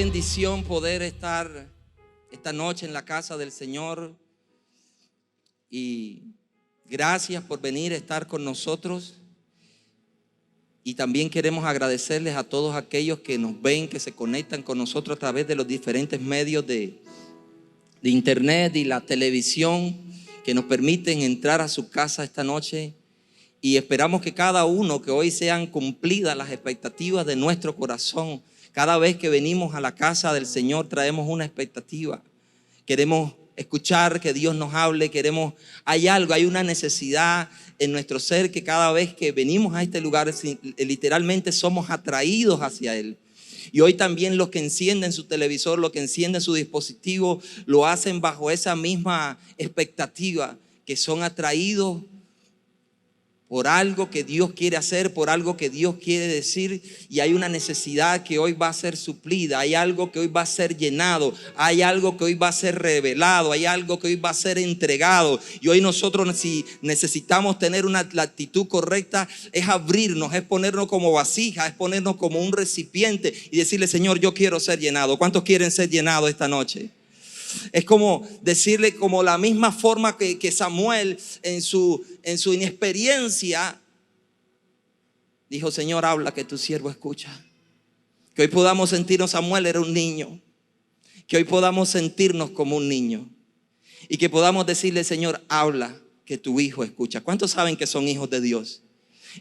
bendición poder estar esta noche en la casa del Señor. Y gracias por venir a estar con nosotros. Y también queremos agradecerles a todos aquellos que nos ven, que se conectan con nosotros a través de los diferentes medios de internet y la televisión, que nos permiten entrar a su casa esta noche. Y esperamos que cada uno, que hoy sean cumplidas las expectativas de nuestro corazón. Cada vez que venimos a la casa del Señor traemos una expectativa. Queremos escuchar que Dios nos hable, hay una necesidad en nuestro ser, que cada vez que venimos a este lugar literalmente somos atraídos hacia Él. Y hoy también los que encienden su televisor, los que encienden su dispositivo, lo hacen bajo esa misma expectativa, que son atraídos por algo que Dios quiere hacer, por algo que Dios quiere decir. Y hay una necesidad que hoy va a ser suplida, hay algo que hoy va a ser llenado, hay algo que hoy va a ser revelado, hay algo que hoy va a ser entregado. Y hoy nosotros, si necesitamos tener la actitud correcta, es abrirnos, es ponernos como vasija, es ponernos como un recipiente y decirle: Señor, yo quiero ser llenado. ¿Cuántos quieren ser llenados esta noche? Es como decirle, como la misma forma que Samuel en su inexperiencia dijo: Señor, habla, que tu siervo escucha. Que hoy podamos sentirnos, Samuel era un niño, que hoy podamos sentirnos como un niño y que podamos decirle: Señor, habla, que tu hijo escucha. ¿Cuántos saben que son hijos de Dios?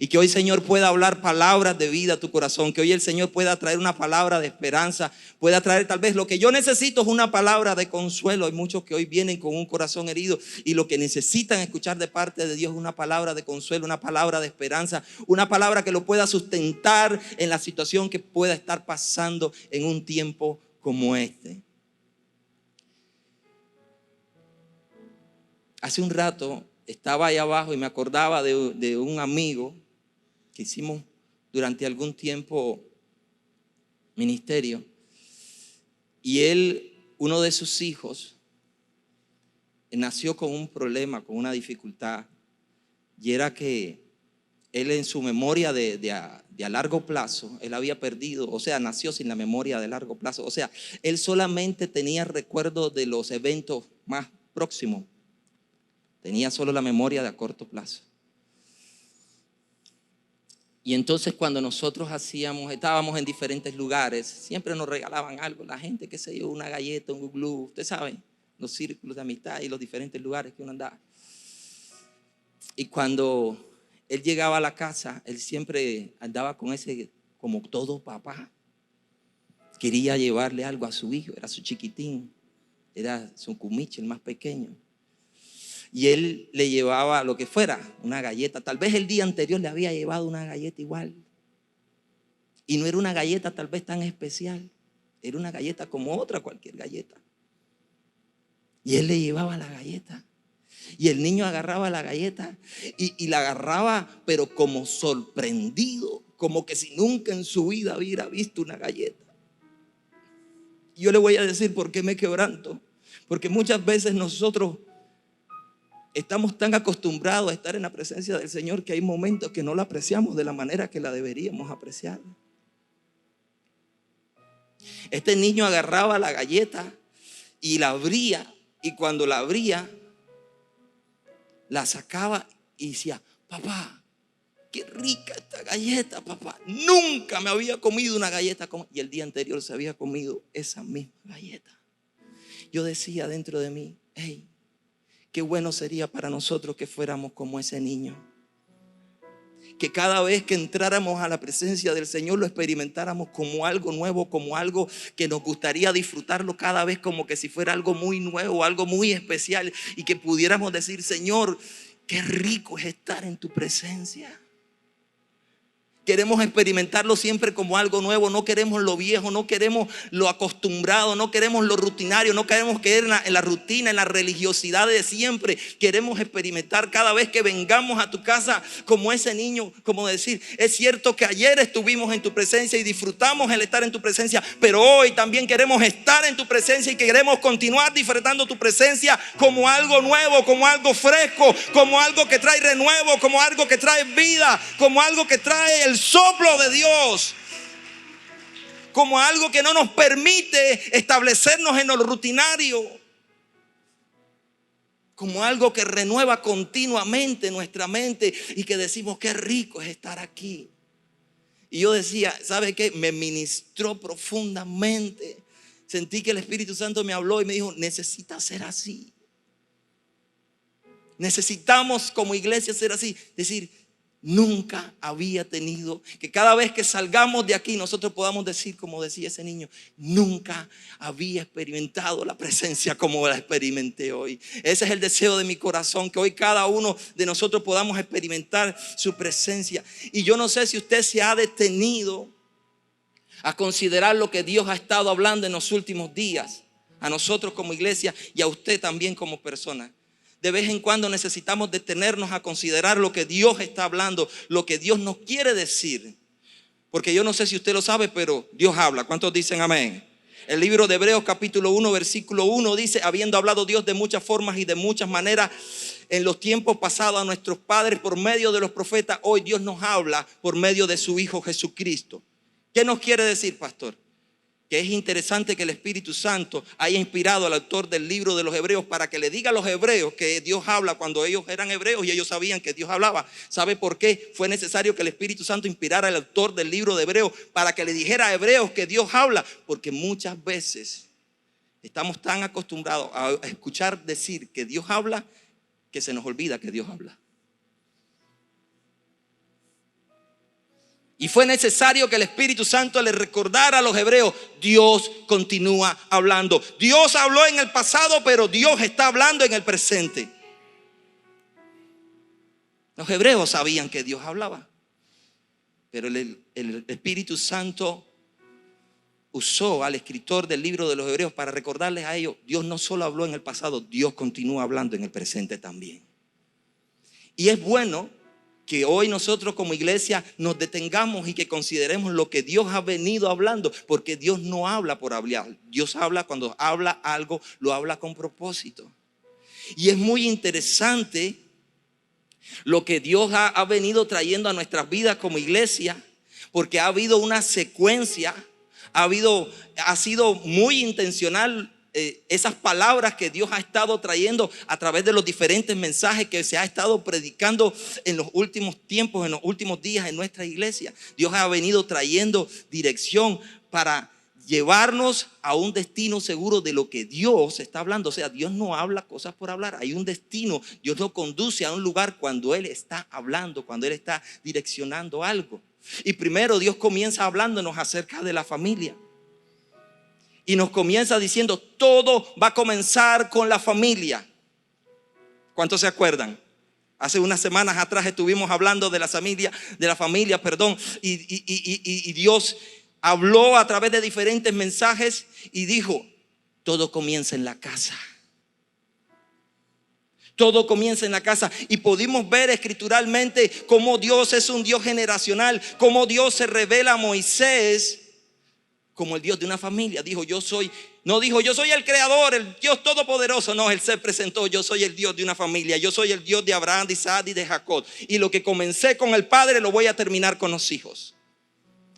Y que hoy, Señor, pueda hablar palabras de vida a tu corazón. Que hoy el Señor pueda traer una palabra de esperanza. Pueda traer, tal vez lo que yo necesito es una palabra de consuelo. Hay muchos que hoy vienen con un corazón herido y lo que necesitan escuchar de parte de Dios es una palabra de consuelo, una palabra de esperanza, una palabra que lo pueda sustentar en la situación que pueda estar pasando en un tiempo como este. Hace un rato estaba ahí abajo y me acordaba de un amigo que hicimos durante algún tiempo ministerio. Y él, uno de sus hijos, nació con un problema, con una dificultad. Y era que él, en su memoria de a largo plazo, él había perdido, o sea, nació sin la memoria de largo plazo. O sea, él solamente tenía recuerdo de los eventos más próximos. Tenía solo la memoria de a corto plazo. Y entonces cuando nosotros estábamos en diferentes lugares, siempre nos regalaban algo. La gente, qué sé yo, una galleta, un guglú, usted sabe, los círculos de amistad y los diferentes lugares que uno andaba. Y cuando él llegaba a la casa, él siempre andaba con ese, como todo papá, quería llevarle algo a su hijo. Era su chiquitín, era su cumiche, el más pequeño. Y él le llevaba lo que fuera, una galleta. Tal vez el día anterior le había llevado una galleta igual. Y no era una galleta tal vez tan especial. Era una galleta como otra, cualquier galleta. Y él le llevaba la galleta. Y el niño agarraba la galleta y la agarraba, pero como sorprendido, como que si nunca en su vida hubiera visto una galleta. Y yo le voy a decir por qué me quebranto. Porque muchas veces nosotros estamos tan acostumbrados a estar en la presencia del Señor que hay momentos que no la apreciamos de la manera que la deberíamos apreciar. Este niño agarraba la galleta y la abría, y cuando la abría, la sacaba y decía: papá, qué rica esta galleta, papá. Nunca me había comido una galleta como... Y el día anterior se había comido esa misma galleta. Yo decía dentro de mí: hey, qué bueno sería para nosotros que fuéramos como ese niño. Que cada vez que entráramos a la presencia del Señor lo experimentáramos como algo nuevo, como algo que nos gustaría disfrutarlo cada vez, como que si fuera algo muy nuevo, algo muy especial, y que pudiéramos decir: Señor, qué rico es estar en tu presencia. Queremos experimentarlo siempre como algo nuevo. No queremos lo viejo, no queremos lo acostumbrado, no queremos lo rutinario, no queremos caer en la rutina, en la religiosidad de siempre. Queremos experimentar cada vez que vengamos a tu casa como ese niño, como decir: es cierto que ayer estuvimos en tu presencia y disfrutamos el estar en tu presencia, pero hoy también queremos estar en tu presencia y queremos continuar disfrutando tu presencia como algo nuevo, como algo fresco, como algo que trae renuevo, como algo que trae vida, como algo que trae el soplo de Dios. como algo que no nos permite establecernos en lo rutinario, como algo que renueva continuamente nuestra mente y que decimos qué rico es estar aquí. Y yo decía, ¿sabe qué? Me ministró profundamente. Sentí que el Espíritu Santo me habló y me dijo, necesitas ser así. Necesitamos como iglesia ser así. Decir, nunca había tenido, que cada vez que salgamos de aquí nosotros podamos decir, como decía ese niño, nunca había experimentado la presencia como la experimenté hoy. Ese es el deseo de mi corazón, que hoy cada uno de nosotros podamos experimentar su presencia. Y yo no sé si usted se ha detenido a considerar lo que Dios ha estado hablando en los últimos días, a nosotros como iglesia y a usted también como persona. De vez en cuando necesitamos detenernos a considerar lo que Dios está hablando, lo que Dios nos quiere decir. Porque yo no sé si usted lo sabe, pero Dios habla. ¿Cuántos dicen amén? El libro de Hebreos capítulo 1 versículo 1 dice, habiendo hablado Dios de muchas formas y de muchas maneras en los tiempos pasados a nuestros padres por medio de los profetas, hoy Dios nos habla por medio de su Hijo Jesucristo. ¿Qué nos quiere decir, pastor? Que es interesante que el Espíritu Santo haya inspirado al autor del libro de los Hebreos para que le diga a los hebreos que Dios habla cuando ellos eran hebreos y ellos sabían que Dios hablaba. ¿Sabe por qué fue necesario que el Espíritu Santo inspirara al autor del libro de Hebreos para que le dijera a hebreos que Dios habla? Porque muchas veces estamos tan acostumbrados a escuchar decir que Dios habla que se nos olvida que Dios habla. Y fue necesario que el Espíritu Santo le recordara a los hebreos, Dios continúa hablando. Dios habló en el pasado, pero Dios está hablando en el presente. Los hebreos sabían que Dios hablaba, pero el Espíritu Santo usó al escritor del libro de los Hebreos para recordarles a ellos, Dios no solo habló en el pasado, Dios continúa hablando en el presente también. Y es bueno que hoy nosotros como iglesia nos detengamos y que consideremos lo que Dios ha venido hablando, porque Dios no habla por hablar. Dios habla cuando habla algo, lo habla con propósito. Y es muy interesante lo que Dios ha venido trayendo a nuestras vidas como iglesia, porque ha habido una secuencia, ha sido muy intencional. Esas palabras que Dios ha estado trayendo a través de los diferentes mensajes que se ha estado predicando en los últimos tiempos, en los últimos días en nuestra iglesia. Dios ha venido trayendo dirección para llevarnos a un destino seguro de lo que Dios está hablando. O sea, Dios no habla cosas por hablar, hay un destino. Dios nos conduce a un lugar cuando Él está hablando, cuando Él está direccionando algo. Y primero Dios comienza hablándonos acerca de la familia. Y nos comienza diciendo, todo va a comenzar con la familia. ¿Cuántos se acuerdan? Hace unas semanas atrás estuvimos hablando de la familia, y Dios habló a través de diferentes mensajes y dijo, todo comienza en la casa. Todo comienza en la casa. Y pudimos ver escrituralmente cómo Dios es un Dios generacional, cómo Dios se revela a Moisés como el Dios de una familia. No dijo yo soy el creador, el Dios todopoderoso. No, Él se presentó, yo soy el Dios de una familia. Yo soy el Dios de Abraham, de Isaac y de Jacob. Y lo que comencé con el Padre lo voy a terminar con los hijos.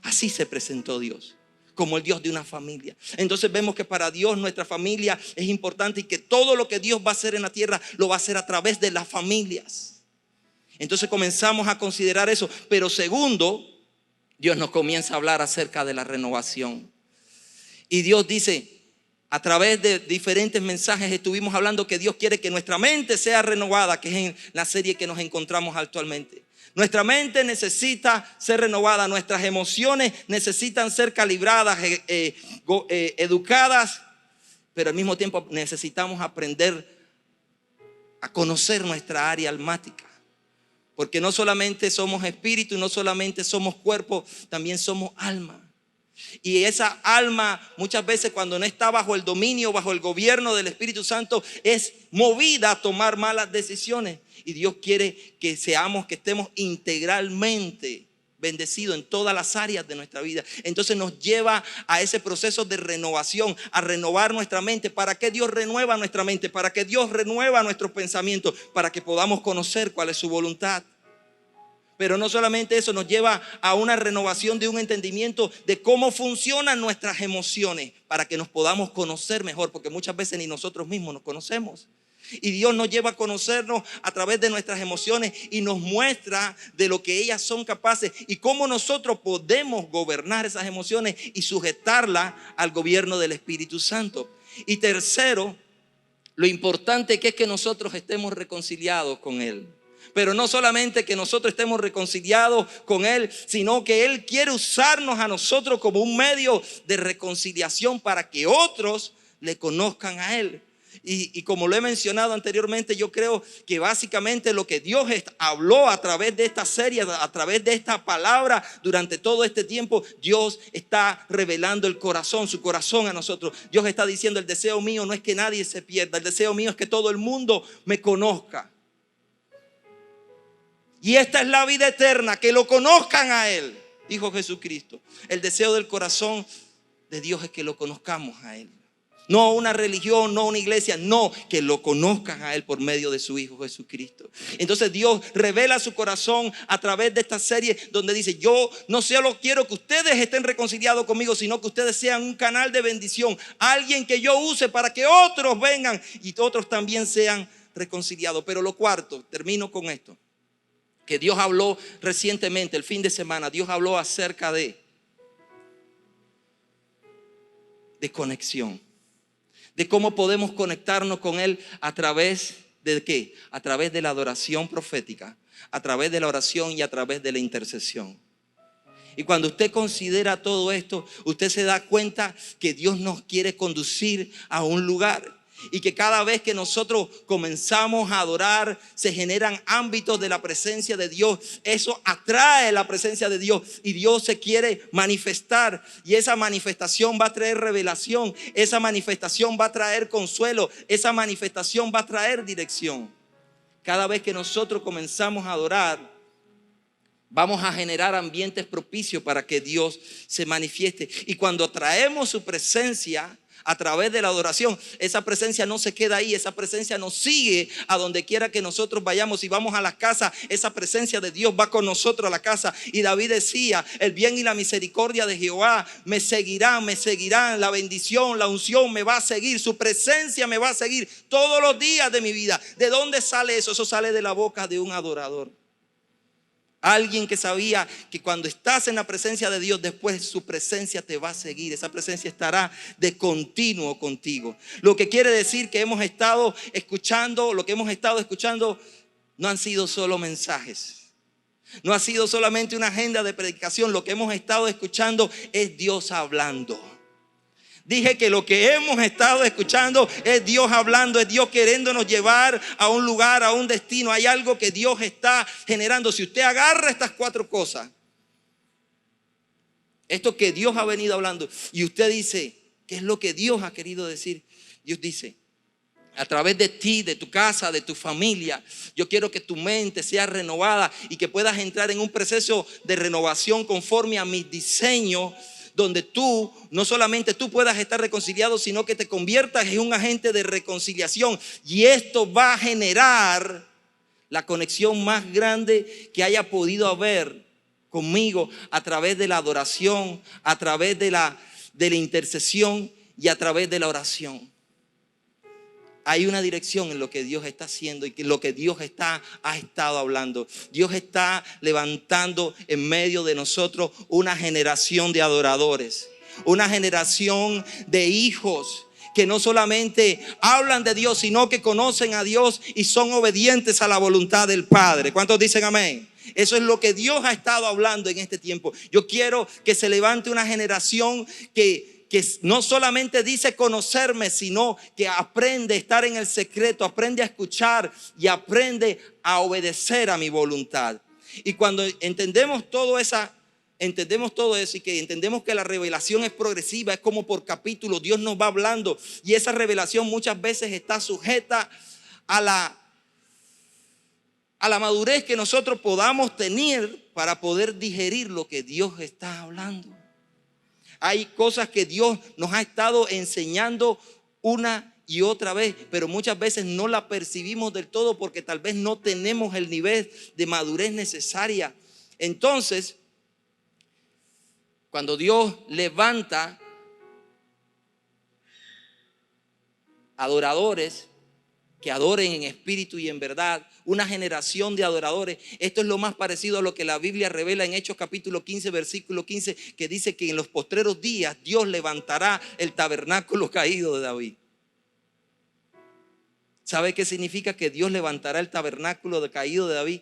Así se presentó Dios, como el Dios de una familia. Entonces vemos que para Dios nuestra familia es importante y que todo lo que Dios va a hacer en la tierra lo va a hacer a través de las familias. Entonces comenzamos a considerar eso. Pero segundo, Dios nos comienza a hablar acerca de la renovación. Y Dios dice, a través de diferentes mensajes estuvimos hablando que Dios quiere que nuestra mente sea renovada, que es en la serie que nos encontramos actualmente. Nuestra mente necesita ser renovada, nuestras emociones necesitan ser calibradas, educadas, pero al mismo tiempo necesitamos aprender a conocer nuestra área almática. Porque no solamente somos espíritu, no solamente somos cuerpo, también somos alma. Y esa alma muchas veces cuando no está bajo el dominio, bajo el gobierno del Espíritu Santo, es movida a tomar malas decisiones. Y Dios quiere que estemos integralmente bendecidos en todas las áreas de nuestra vida. Entonces nos lleva a ese proceso de renovación, a renovar nuestra mente. ¿Para qué Dios renueva nuestra mente? Para que Dios renueva nuestros pensamientos, para que podamos conocer cuál es su voluntad. Pero no solamente eso, nos lleva a una renovación de un entendimiento de cómo funcionan nuestras emociones para que nos podamos conocer mejor, porque muchas veces ni nosotros mismos nos conocemos. Y Dios nos lleva a conocernos a través de nuestras emociones y nos muestra de lo que ellas son capaces y cómo nosotros podemos gobernar esas emociones y sujetarlas al gobierno del Espíritu Santo. Y tercero, lo importante que es que nosotros estemos reconciliados con Él. Pero no solamente que nosotros estemos reconciliados con Él, sino que Él quiere usarnos a nosotros como un medio de reconciliación para que otros le conozcan a Él. Y como lo he mencionado anteriormente, yo creo que básicamente lo que Dios habló a través de esta serie, a través de esta palabra, durante todo este tiempo, Dios está revelando el corazón, su corazón a nosotros. Dios está diciendo: el deseo mío no es que nadie se pierda, el deseo mío es que todo el mundo me conozca. Y esta es la vida eterna, que lo conozcan a Él, dijo Jesucristo. El deseo del corazón de Dios es que lo conozcamos a Él. No una religión, no una iglesia, no, que lo conozcan a Él por medio de su Hijo Jesucristo. Entonces Dios revela su corazón a través de esta serie donde dice: yo no solo quiero que ustedes estén reconciliados conmigo, sino que ustedes sean un canal de bendición, alguien que yo use para que otros vengan y otros también sean reconciliados. Pero lo cuarto, termino con esto, que Dios habló recientemente, el fin de semana, Dios habló acerca de conexión. De cómo podemos conectarnos con Él a través de ¿qué? A través de la adoración profética, a través de la oración y a través de la intercesión. Y cuando usted considera todo esto, usted se da cuenta que Dios nos quiere conducir a un lugar. Y que cada vez que nosotros comenzamos a adorar, se generan ámbitos de la presencia de Dios. Eso atrae la presencia de Dios y Dios se quiere manifestar. Y esa manifestación va a traer revelación. Esa manifestación va a traer consuelo. Esa manifestación va a traer dirección. Cada vez que nosotros comenzamos a adorar, vamos a generar ambientes propicios para que Dios se manifieste. Y cuando traemos su presencia a través de la adoración, esa presencia no se queda ahí, esa presencia nos sigue a donde quiera que nosotros vayamos. Si vamos a la casa, esa presencia de Dios va con nosotros a la casa. Y David decía: el bien y la misericordia de Jehová me seguirán, la bendición, la unción me va a seguir, su presencia me va a seguir todos los días de mi vida. ¿De dónde sale eso? Eso sale de la boca de un adorador. Alguien que sabía que cuando estás en la presencia de Dios, después su presencia te va a seguir. Esa presencia estará de continuo contigo. Lo que quiere decir que hemos estado escuchando, lo que hemos estado escuchando no han sido solo mensajes. No ha sido solamente una agenda de predicación. Lo que hemos estado escuchando es Dios hablando. Dije que lo que hemos estado escuchando es Dios hablando, es Dios queriéndonos llevar a un lugar, a un destino. Hay algo que Dios está generando. Si usted agarra estas cuatro cosas, esto que Dios ha venido hablando, y usted dice: ¿qué es lo que Dios ha querido decir? Dios dice: a través de ti, de tu casa, de tu familia, yo quiero que tu mente sea renovada y que puedas entrar en un proceso de renovación conforme a mis diseños, donde tú, no solamente tú puedas estar reconciliado, sino que te conviertas en un agente de reconciliación. Y esto va a generar la conexión más grande que haya podido haber conmigo a través de la adoración, a través de la intercesión y a través de la oración. Hay una dirección en lo que Dios está haciendo y que lo que Dios ha estado hablando. Dios está levantando en medio de nosotros una generación de adoradores, una generación de hijos que no solamente hablan de Dios, sino que conocen a Dios y son obedientes a la voluntad del Padre. ¿Cuántos dicen amén? Eso es lo que Dios ha estado hablando en este tiempo. Yo quiero que se levante una generación que no solamente dice conocerme, sino que aprende a estar en el secreto, aprende a escuchar y aprende a obedecer a mi voluntad. Y cuando entendemos todo eso y que entendemos que la revelación es progresiva, es como por capítulos, Dios nos va hablando, y esa revelación muchas veces está sujeta a la madurez que nosotros podamos tener para poder digerir lo que Dios está hablando. Hay cosas que Dios nos ha estado enseñando una y otra vez, pero muchas veces no la percibimos del todo porque tal vez no tenemos el nivel de madurez necesaria Entonces, cuando Dios levanta adoradores que adoren en espíritu y en verdad, una generación de adoradores, esto es lo más parecido a lo que la Biblia revela en Hechos capítulo 15, versículo 15, que dice que en los postreros días Dios levantará el tabernáculo caído de David. ¿Sabe qué significa que Dios levantará el tabernáculo caído de David?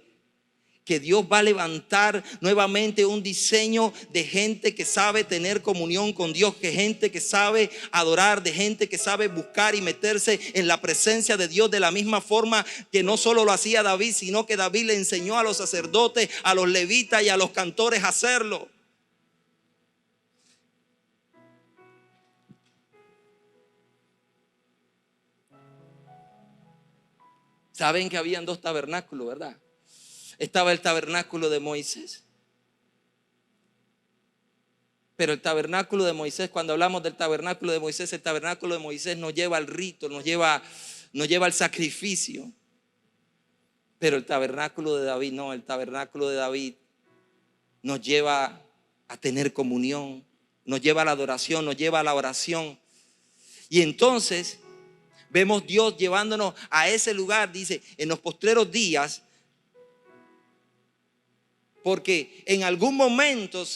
Que Dios va a levantar nuevamente un diseño de gente que sabe tener comunión con Dios, que gente que sabe adorar, de gente que sabe buscar y meterse en la presencia de Dios de la misma forma que no solo lo hacía David, sino que David le enseñó a los sacerdotes, a los levitas y a los cantores a hacerlo. Saben que habían dos tabernáculos, ¿verdad? Estaba el tabernáculo de Moisés. Pero el tabernáculo de Moisés, cuando hablamos del tabernáculo de Moisés, el tabernáculo de Moisés nos lleva al rito, nos lleva al sacrificio. Pero el tabernáculo de David no, el tabernáculo de David nos lleva a tener comunión, nos lleva a la adoración, nos lleva a la oración. Y entonces vemos Dios llevándonos a ese lugar, dice, en los postreros días. Porque en algún momento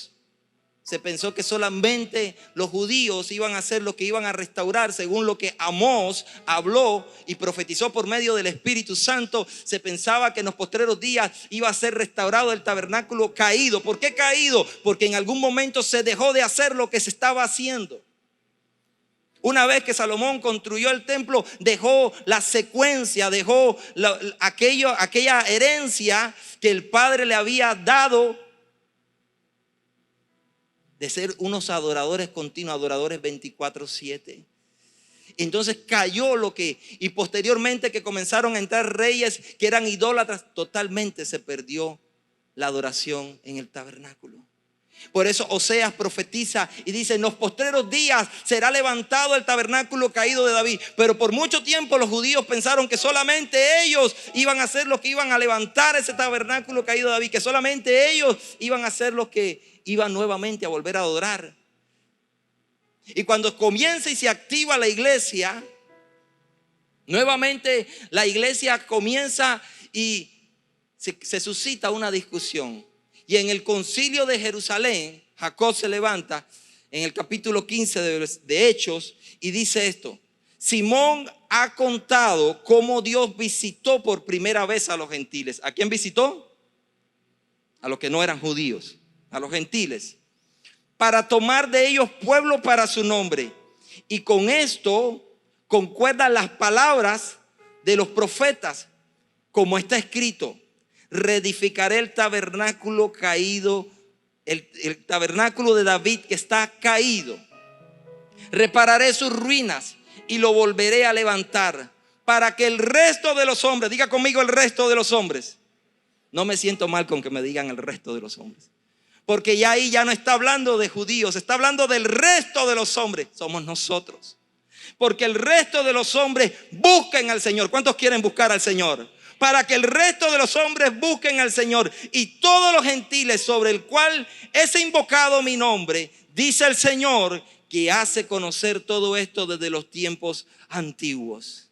se pensó que solamente los judíos iban a ser los que iban a restaurar, según lo que Amós habló y profetizó por medio del Espíritu Santo. Se pensaba que en los postreros días iba a ser restaurado el tabernáculo caído. ¿Por qué caído? Porque en algún momento se dejó de hacer lo que se estaba haciendo. Una vez que Salomón construyó el templo, dejó la secuencia, dejó aquella herencia que el Padre le había dado de ser unos adoradores continuos, adoradores 24/7. Entonces cayó y posteriormente que comenzaron a entrar reyes que eran idólatras, totalmente se perdió la adoración en el tabernáculo. Por eso Oseas profetiza y dice: en los postreros días será levantado el tabernáculo caído de David. Pero por mucho tiempo los judíos pensaron que solamente ellos iban a ser los que iban a levantar ese tabernáculo caído de David, que solamente ellos iban a ser los que iban nuevamente a volver a adorar. Y cuando comienza y se activa la iglesia, nuevamente la iglesia comienza y se suscita una discusión. Y en el concilio de Jerusalén, Jacob se levanta en el capítulo 15 de Hechos y dice esto: Simón ha contado cómo Dios visitó por primera vez a los gentiles. ¿A quién visitó? A los que no eran judíos, a los gentiles, para tomar de ellos pueblo para su nombre. Y con esto concuerdan las palabras de los profetas, como está escrito: reedificaré el tabernáculo caído, el tabernáculo de David que está caído. Repararé sus ruinas y lo volveré a levantar, para que el resto de los hombres, diga conmigo, el resto de los hombres. No me siento mal con que me digan el resto de los hombres, porque ya ahí ya no está hablando de judíos, está hablando del resto de los hombres. Somos nosotros. Porque el resto de los hombres busquen al Señor. ¿Cuántos quieren buscar al Señor? Para que el resto de los hombres busquen al Señor. Y todos los gentiles sobre el cual es invocado mi nombre, dice el Señor, que hace conocer todo esto desde los tiempos antiguos.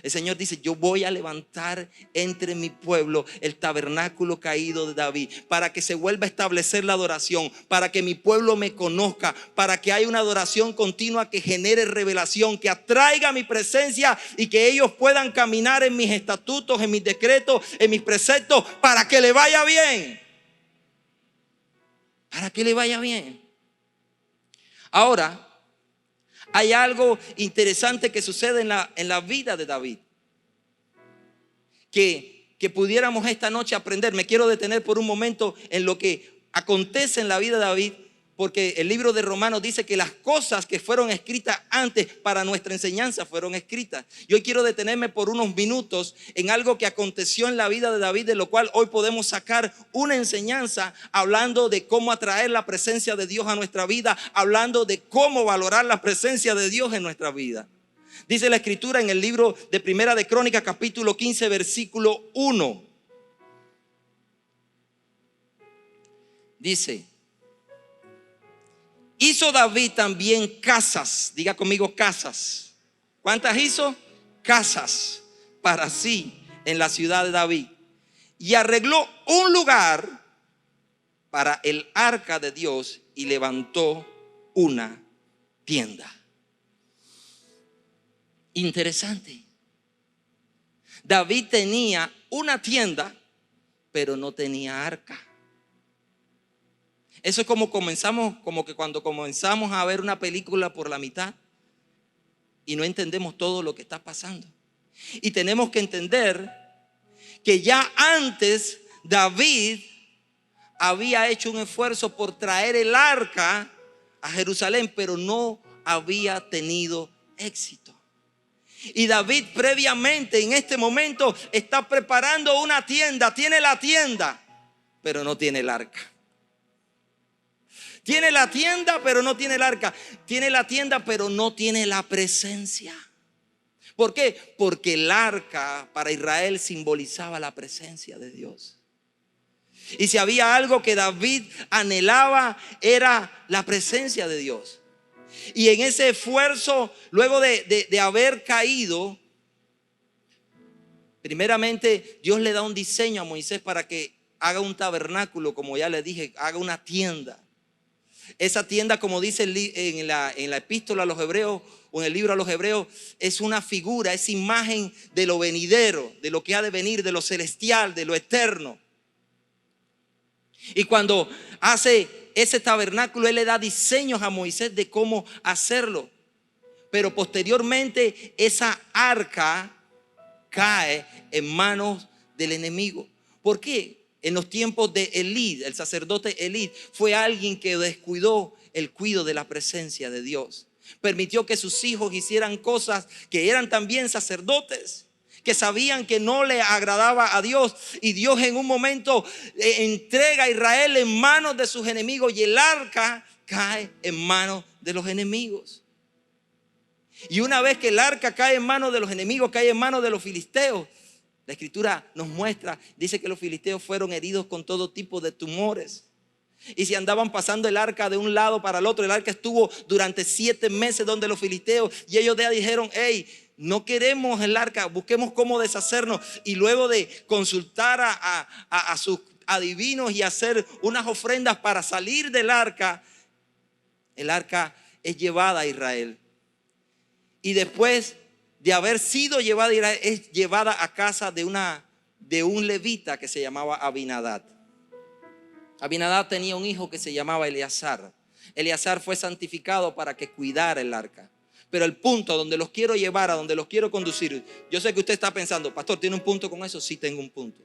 El Señor dice: yo voy a levantar entre mi pueblo el tabernáculo caído de David, para que se vuelva a establecer la adoración, para que mi pueblo me conozca, para que haya una adoración continua que genere revelación, que atraiga mi presencia y que ellos puedan caminar en mis estatutos, en mis decretos, en mis preceptos, para que le vaya bien. Para que le vaya bien. Ahora, hay algo interesante que sucede en la vida de David, que pudiéramos esta noche aprender. Me quiero detener por un momento en lo que acontece en la vida de David, porque el libro de Romanos dice que las cosas que fueron escritas antes para nuestra enseñanza fueron escritas. Y hoy quiero detenerme por unos minutos en algo que aconteció en la vida de David, de lo cual hoy podemos sacar una enseñanza, hablando de cómo atraer la presencia de Dios a nuestra vida, hablando de cómo valorar la presencia de Dios en nuestra vida. Dice la escritura en el libro de Primera de Crónicas, capítulo 15, versículo 1. Dice, hizo David también casas. Diga conmigo, casas. ¿Cuántas hizo? Casas para sí en la ciudad de David. Y arregló un lugar para el arca de Dios y levantó una tienda. Interesante. David tenía una tienda, pero no tenía arca. Eso es como que cuando comenzamos a ver una película por la mitad y no entendemos todo lo que está pasando. Y tenemos que entender que ya antes David había hecho un esfuerzo por traer el arca a Jerusalén, pero no había tenido éxito. Y David previamente en este momento está preparando una tienda. Tiene la tienda, pero no tiene el arca. Tiene la tienda, pero no tiene el arca. Tiene la tienda, pero no tiene la presencia. ¿Por qué? Porque el arca para Israel simbolizaba la presencia de Dios. Y si había algo que David anhelaba, era la presencia de Dios. Y en ese esfuerzo, luego de haber caído, primeramente Dios le da un diseño a Moisés para que haga un tabernáculo, como ya le dije, haga una tienda. Esa tienda, como dice en la epístola a los hebreos o en el libro a los hebreos, es una figura, es imagen de lo venidero, de lo que ha de venir, de lo celestial, de lo eterno. Y cuando hace ese tabernáculo, él le da diseños a Moisés de cómo hacerlo. Pero posteriormente esa arca cae en manos del enemigo. ¿Por qué? En los tiempos de Elí, el sacerdote Elí fue alguien que descuidó el cuidado de la presencia de Dios. Permitió que sus hijos hicieran cosas que eran también sacerdotes, que sabían que no le agradaba a Dios. Y Dios en un momento entrega a Israel en manos de sus enemigos y el arca cae en manos de los enemigos. Y una vez que el arca cae en manos de los enemigos, cae en manos de los filisteos, la escritura nos muestra, dice que los filisteos fueron heridos con todo tipo de tumores. Y si andaban pasando el arca de un lado para el otro, el arca estuvo durante 7 meses donde los filisteos, y ellos ya dijeron, hey, no queremos el arca, busquemos cómo deshacernos. Y luego de consultar a sus adivinos y hacer unas ofrendas para salir del arca, el arca es llevada a Israel. Y después de haber sido llevada a Israel, es llevada a casa de un levita que se llamaba Abinadab. Abinadab tenía un hijo que se llamaba Eleazar. Eleazar fue santificado para que cuidara el arca. Pero el punto a donde los quiero llevar, a donde los quiero conducir, yo sé que usted está pensando, pastor, ¿tiene un punto con eso? Sí, tengo un punto.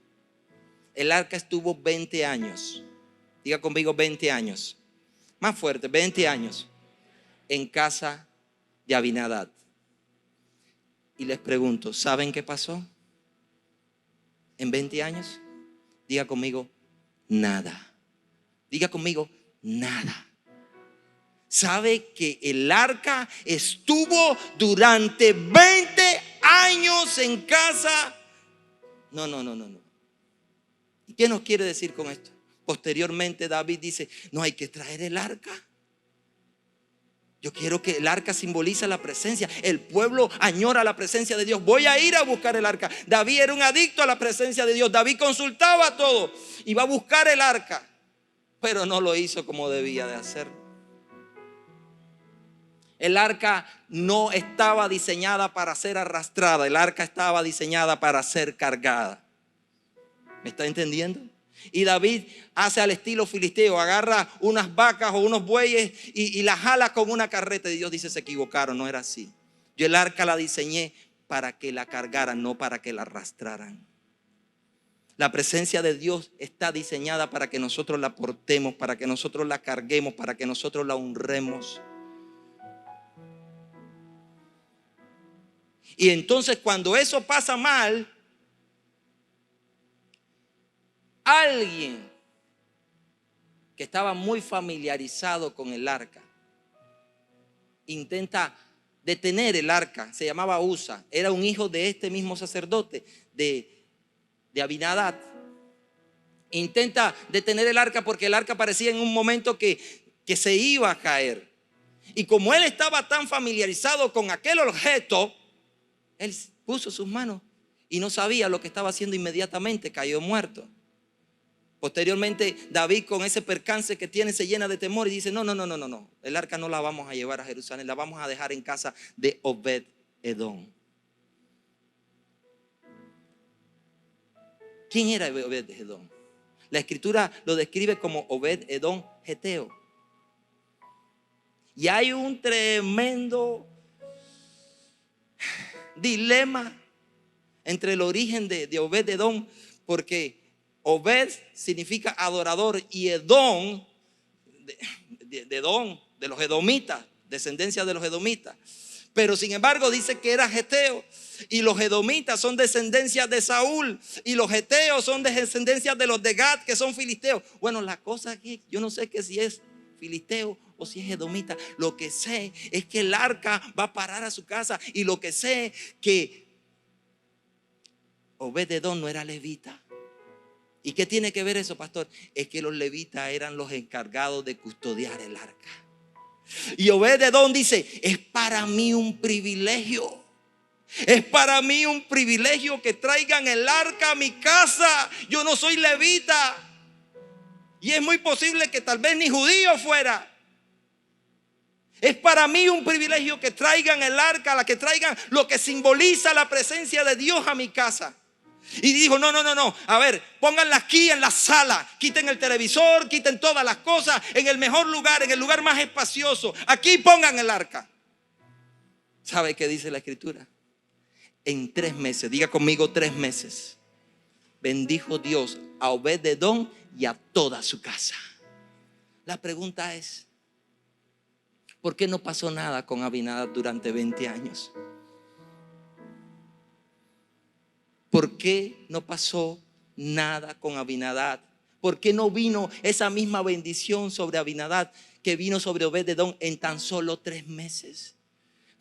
El arca estuvo 20 años. Diga conmigo 20 años. Más fuerte, 20 años en casa de Abinadab. Y les pregunto, ¿saben qué pasó? En 20 años, diga conmigo, nada. Diga conmigo, nada. ¿Sabe que el arca estuvo durante 20 años en casa? No. ¿Y qué nos quiere decir con esto? Posteriormente David dice, no hay que traer el arca. Yo quiero que el arca simboliza la presencia. El pueblo añora la presencia de Dios. Voy a ir a buscar el arca. David era un adicto a la presencia de Dios. David consultaba todo. Iba a buscar el arca. Pero no lo hizo como debía de hacerlo. El arca no estaba diseñada para ser arrastrada. El arca estaba diseñada para ser cargada. ¿Me está entendiendo? Y David hace al estilo filisteo, agarra unas vacas o unos bueyes y las jala con una carreta. Y Dios dice, se equivocaron, no era así. Yo el arca la diseñé para que la cargaran, no para que la arrastraran. La presencia de Dios está diseñada para que nosotros la portemos, para que nosotros la carguemos, para que nosotros la honremos. Y entonces cuando eso pasa mal, alguien que estaba muy familiarizado con el arca intenta detener el arca. Se llamaba Usa, era un hijo de este mismo sacerdote, de Abinadab, intenta detener el arca porque el arca parecía en un momento que se iba a caer. Y como él estaba tan familiarizado con aquel objeto, él puso sus manos y no sabía lo que estaba haciendo, inmediatamente cayó muerto. Posteriormente David, con ese percance que tiene, se llena de temor y dice: no, el arca no la vamos a llevar a Jerusalén, la vamos a dejar en casa de Obed-Edom. ¿Quién era Obed-Edom? La escritura lo describe como Obed-Edom geteo. Y hay un tremendo dilema entre el origen de Obed-Edom, porque Obed significa adorador y Edom, de Edom, de los edomitas, descendencia de los edomitas. Pero sin embargo dice que era geteo, y los edomitas son descendencia de Saúl, y los geteos son descendencia de los de Gad, que son filisteos. Bueno, la cosa aquí, yo no sé que si es filisteo o si es edomita. Lo que sé es que el arca va a parar a su casa, y lo que sé que Obed-Edom no era levita. ¿Y qué tiene que ver eso, pastor? Es que los levitas eran los encargados de custodiar el arca. Y Obed-Edom dice: es para mí un privilegio. Es para mí un privilegio que traigan el arca a mi casa. Yo no soy levita. Y es muy posible que tal vez ni judío fuera. Es para mí un privilegio que traigan el arca, que traigan lo que simboliza la presencia de Dios a mi casa. Y dijo: no, a ver, pónganla aquí en la sala, quiten el televisor, quiten todas las cosas, en el mejor lugar, en el lugar más espacioso. Aquí pongan el arca. ¿Sabe qué dice la escritura? En 3 meses, diga conmigo 3 meses, bendijo Dios a Obed-Edom y a toda su casa. La pregunta es: ¿por qué no pasó nada con Abinadab durante 20 años? ¿Por qué no pasó nada con Abinadab? ¿Por qué no vino esa misma bendición sobre Abinadab que vino sobre Obed-Edom en tan solo 3 meses?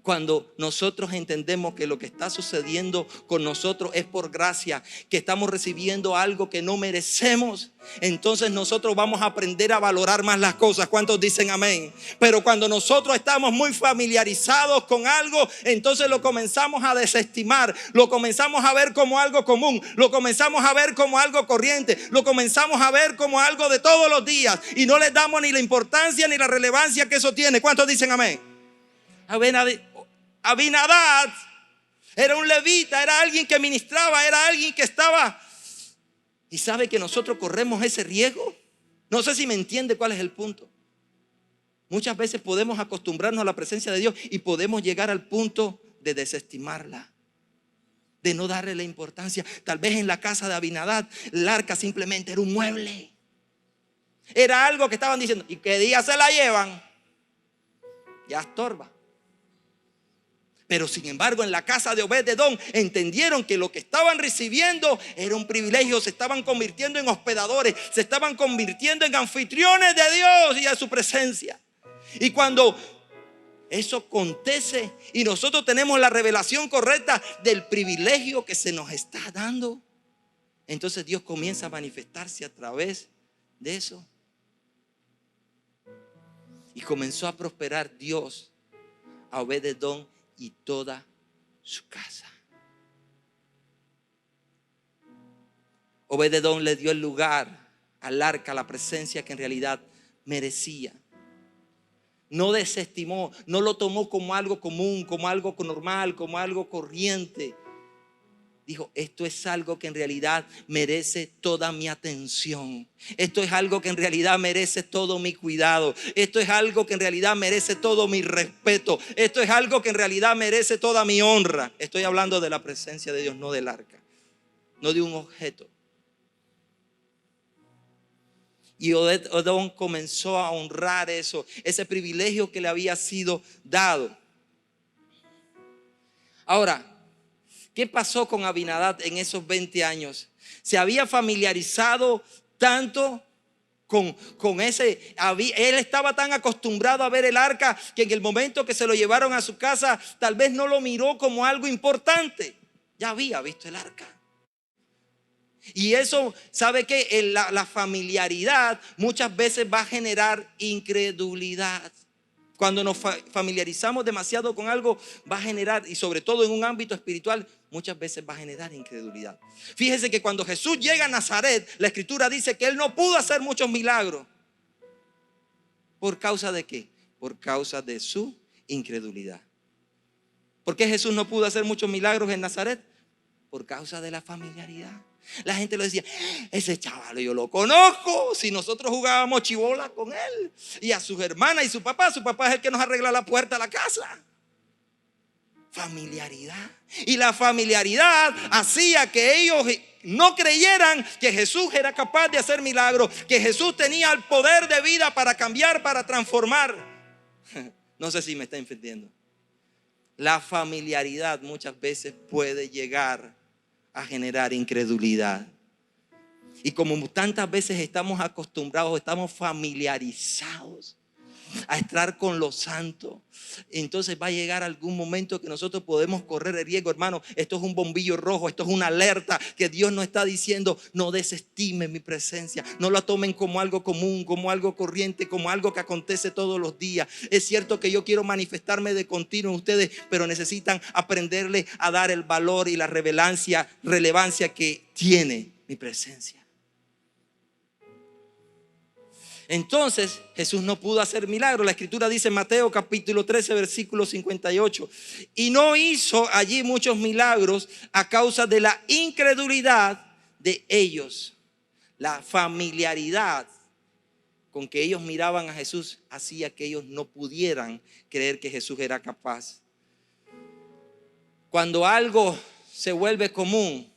Cuando nosotros entendemos que lo que está sucediendo con nosotros es por gracia, que estamos recibiendo algo que no merecemos, entonces nosotros vamos a aprender a valorar más las cosas. ¿Cuántos dicen amén? Pero cuando nosotros estamos muy familiarizados con algo, entonces lo comenzamos a desestimar, lo comenzamos a ver como algo común, lo comenzamos a ver como algo corriente, lo comenzamos a ver como algo de todos los días, y no le damos ni la importancia ni la relevancia que eso tiene. ¿Cuántos dicen amén? Abinadab era un levita, era alguien que ministraba, era alguien que estaba. Y sabe que nosotros corremos ese riesgo. No sé si me entiende cuál es el punto. Muchas veces podemos acostumbrarnos a la presencia de Dios y podemos llegar al punto de desestimarla, de no darle la importancia. Tal vez en la casa de Abinadab el arca simplemente era un mueble. Era algo que estaban diciendo: ¿y qué día se la llevan? Ya estorba. Pero sin embargo, en la casa de Obed-Edom entendieron que lo que estaban recibiendo era un privilegio. Se estaban convirtiendo en hospedadores, se estaban convirtiendo en anfitriones de Dios y de su presencia. Y cuando eso acontece y nosotros tenemos la revelación correcta del privilegio que se nos está dando, entonces Dios comienza a manifestarse a través de eso. Y comenzó a prosperar Dios a Obed-Edom y toda su casa. Obed-Edom le dio el lugar al arca, la presencia que en realidad merecía. No desestimó, no lo tomó como algo común, como algo normal, como algo corriente. Dijo: esto es algo que en realidad merece toda mi atención. Esto es algo que en realidad merece todo mi cuidado. Esto es algo que en realidad merece todo mi respeto. Esto es algo que en realidad merece toda mi honra. Estoy hablando de la presencia de Dios, no del arca, no de un objeto. Y Obed-Edom comenzó a honrar eso, ese privilegio que le había sido dado. Ahora, ¿qué pasó con Abinadab en esos 20 años? Se había familiarizado tanto con ese. Él estaba tan acostumbrado a ver el arca que en el momento que se lo llevaron a su casa, tal vez no lo miró como algo importante. Ya había visto el arca. Y eso, ¿sabe qué? La familiaridad muchas veces va a generar incredulidad. Cuando nos familiarizamos demasiado con algo, va a generar, y sobre todo en un ámbito espiritual, muchas veces va a generar incredulidad. Fíjese que cuando Jesús llega a Nazaret, la Escritura dice que Él no pudo hacer muchos milagros. ¿Por causa de qué? Por causa de su incredulidad. ¿Por qué Jesús no pudo hacer muchos milagros en Nazaret? Por causa de la familiaridad. La gente lo decía, ese chaval yo lo conozco, si nosotros jugábamos chibola con él. Y a sus hermanas y su papá es el que nos arregla la puerta a la casa. Familiaridad. Y la familiaridad hacía que ellos no creyeran que Jesús era capaz de hacer milagros, que Jesús tenía el poder de vida para cambiar, para transformar. No sé si me está entendiendo. La familiaridad muchas veces puede llegar a generar incredulidad. Y como tantas veces estamos acostumbrados, estamos familiarizados a estar con los santos, entonces va a llegar algún momento que nosotros podemos correr el riesgo. Hermano, esto es un bombillo rojo, esto es una alerta que Dios nos está diciendo: no desestimen mi presencia, no la tomen como algo común, como algo corriente, como algo que acontece todos los días. Es cierto que yo quiero manifestarme de continuo en ustedes, pero necesitan aprenderle a dar el valor y la relevancia que tiene mi presencia. Entonces Jesús no pudo hacer milagros. La Escritura dice en Mateo capítulo 13 versículo 58: y no hizo allí muchos milagros a causa de la incredulidad de ellos. La familiaridad con que ellos miraban a Jesús hacía que ellos no pudieran creer que Jesús era capaz. Cuando algo se vuelve común,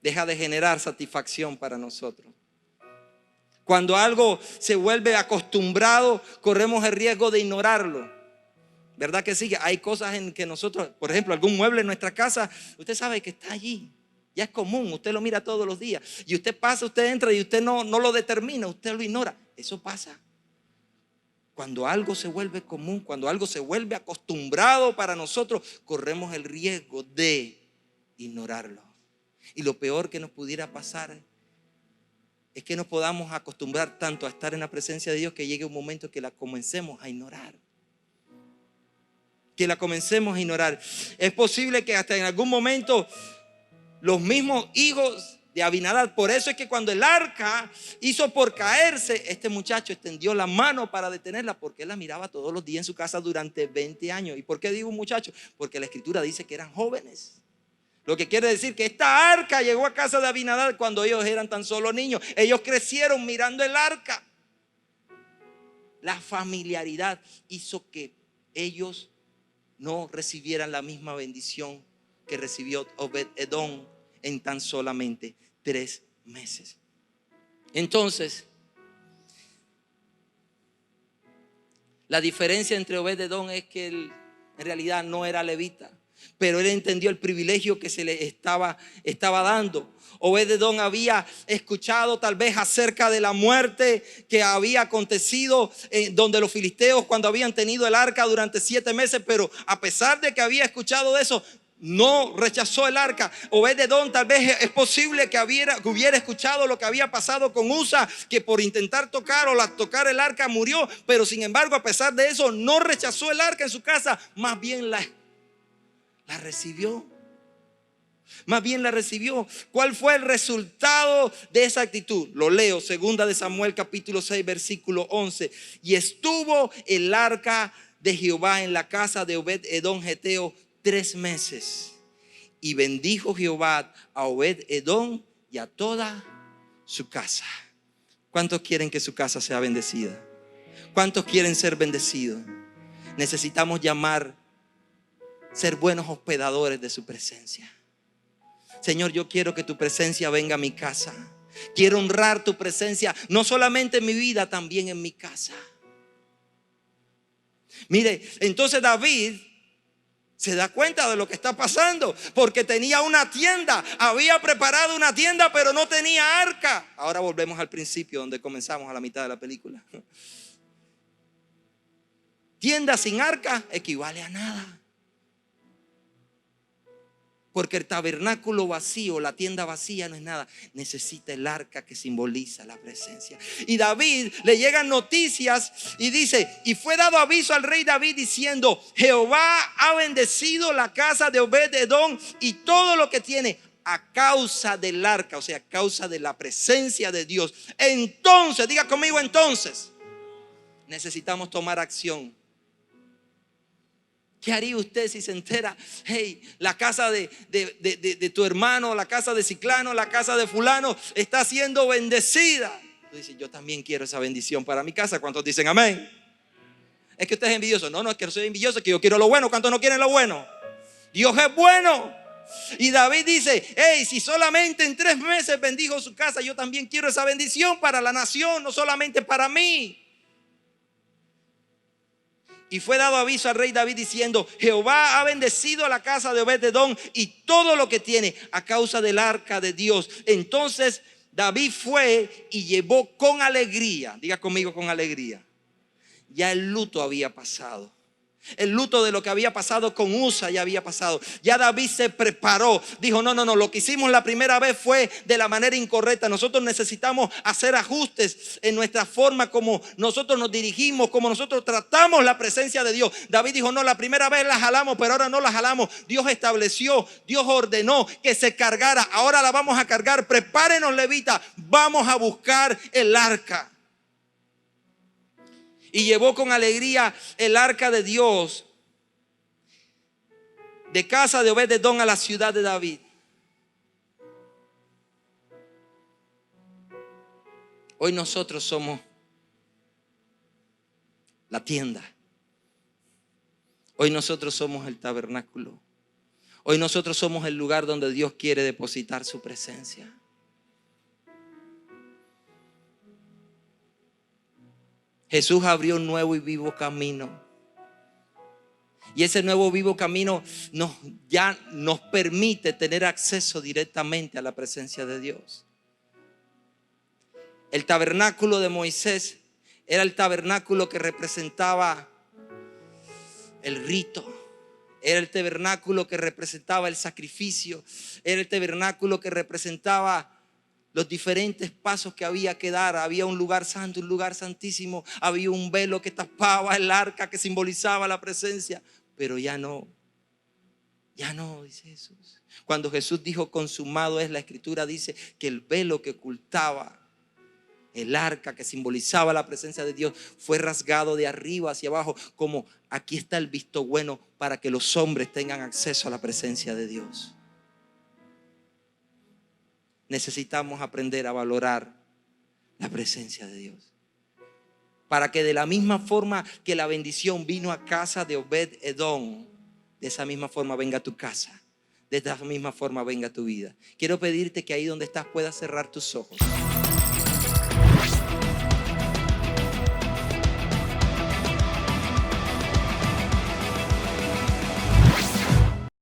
deja de generar satisfacción para nosotros. Cuando algo se vuelve acostumbrado, corremos el riesgo de ignorarlo. ¿Verdad que sí? Hay cosas en que nosotros, por ejemplo, algún mueble en nuestra casa, usted sabe que está allí. Ya es común, usted lo mira todos los días. Y usted pasa, usted entra y usted no lo determina, usted lo ignora. Eso pasa. Cuando algo se vuelve común, cuando algo se vuelve acostumbrado para nosotros, corremos el riesgo de ignorarlo. Y lo peor que nos pudiera pasar es que nos podamos acostumbrar tanto a estar en la presencia de Dios que llegue un momento que la comencemos a ignorar. Que la comencemos a ignorar. Es posible que hasta en algún momento los mismos hijos de Abinadab, por eso es que cuando el arca hizo por caerse, este muchacho extendió la mano para detenerla, porque él la miraba todos los días en su casa durante 20 años. ¿Y por qué digo muchacho? Porque la Escritura dice que eran jóvenes. Lo que quiere decir que esta arca llegó a casa de Abinadab cuando ellos eran tan solo niños. Ellos crecieron mirando el arca. La familiaridad hizo que ellos no recibieran la misma bendición que recibió Obed-Edom en tan solamente 3 meses. Entonces, la diferencia entre Obed-Edom es que él en realidad no era levita, pero él entendió el privilegio que se le estaba dando. Obed-Edom había escuchado tal vez acerca de la muerte que había acontecido donde los filisteos, cuando habían tenido el arca durante 7 meses, pero a pesar de que había escuchado de eso, no rechazó el arca. Obed-Edom tal vez es posible que hubiera escuchado lo que había pasado con Usa, que por intentar tocar el arca murió, pero sin embargo a pesar de eso no rechazó el arca en su casa, más bien la recibió. Más bien la recibió. ¿Cuál fue el resultado de esa actitud? Lo leo, 2 de Samuel capítulo 6 versículo 11. Y estuvo el arca de Jehová en la casa de Obed-Edom geteo 3 meses. Y bendijo Jehová a Obed-Edom y a toda su casa. ¿Cuántos quieren que su casa sea bendecida? ¿Cuántos quieren ser bendecidos? Necesitamos ser buenos hospedadores de su presencia. Señor, yo quiero que tu presencia venga a mi casa. Quiero honrar tu presencia, no solamente en mi vida, también en mi casa. Mire, entonces David se da cuenta de lo que está pasando, porque tenía una tienda, había preparado una tienda, pero no tenía arca. Ahora volvemos al principio donde comenzamos, a la mitad de la película. Tienda sin arca equivale a nada. Porque el tabernáculo vacío, la tienda vacía no es nada. Necesita el arca que simboliza la presencia. Y David le llegan noticias y dice: y fue dado aviso al rey David diciendo: Jehová ha bendecido la casa de Obed-edom y todo lo que tiene a causa del arca, o sea, a causa de la presencia de Dios. Entonces, diga conmigo, entonces necesitamos tomar acción. ¿Qué haría usted si se entera? Hey, la casa de tu hermano, la casa de ciclano, la casa de fulano está siendo bendecida. Tú dices: yo también quiero esa bendición para mi casa. ¿Cuántos dicen amén? Es que usted es envidioso. No, es que no soy envidioso, es que yo quiero lo bueno. ¿Cuántos no quieren lo bueno? Dios es bueno. Y David dice: hey, si solamente en 3 meses bendijo su casa, yo también quiero esa bendición para la nación, no solamente para mí. Y fue dado aviso al rey David diciendo: Jehová ha bendecido a la casa de Obed-edom y todo lo que tiene a causa del arca de Dios. Entonces David fue y llevó con alegría. Diga conmigo, con alegría. Ya el luto había pasado. El luto de lo que había pasado con Usa ya había pasado. Ya David se preparó. Dijo: no, lo que hicimos la primera vez fue de la manera incorrecta. Nosotros necesitamos hacer ajustes en nuestra forma como nosotros nos dirigimos, como nosotros tratamos la presencia de Dios. David dijo: no, la primera vez la jalamos, pero ahora no la jalamos. Dios estableció, Dios ordenó que se cargara. Ahora la vamos a cargar. Prepárenos, levita, vamos a buscar el arca. Y llevó con alegría el arca de Dios de casa de Obed-edom a la ciudad de David. Hoy nosotros somos la tienda. Hoy nosotros somos el tabernáculo. Hoy nosotros somos el lugar donde Dios quiere depositar su presencia. Jesús abrió un nuevo y vivo camino. Y ese nuevo vivo camino ya nos permite tener acceso directamente a la presencia de Dios. El tabernáculo de Moisés era el tabernáculo que representaba el rito. Era el tabernáculo que representaba el sacrificio. Era el tabernáculo que representaba los diferentes pasos que había que dar. Había un lugar santo, un lugar santísimo. Había un velo que tapaba el arca que simbolizaba la presencia. Pero ya no, dice Jesús. Cuando Jesús dijo consumado es, la escritura dice que el velo que ocultaba el arca que simbolizaba la presencia de Dios fue rasgado de arriba hacia abajo, como aquí está el visto bueno para que los hombres tengan acceso a la presencia de Dios. Necesitamos aprender a valorar la presencia de Dios, para que de la misma forma que la bendición vino a casa de Obed-edom, de esa misma forma venga a tu casa, de esa misma forma venga a tu vida. Quiero pedirte que ahí donde estás puedas cerrar tus ojos.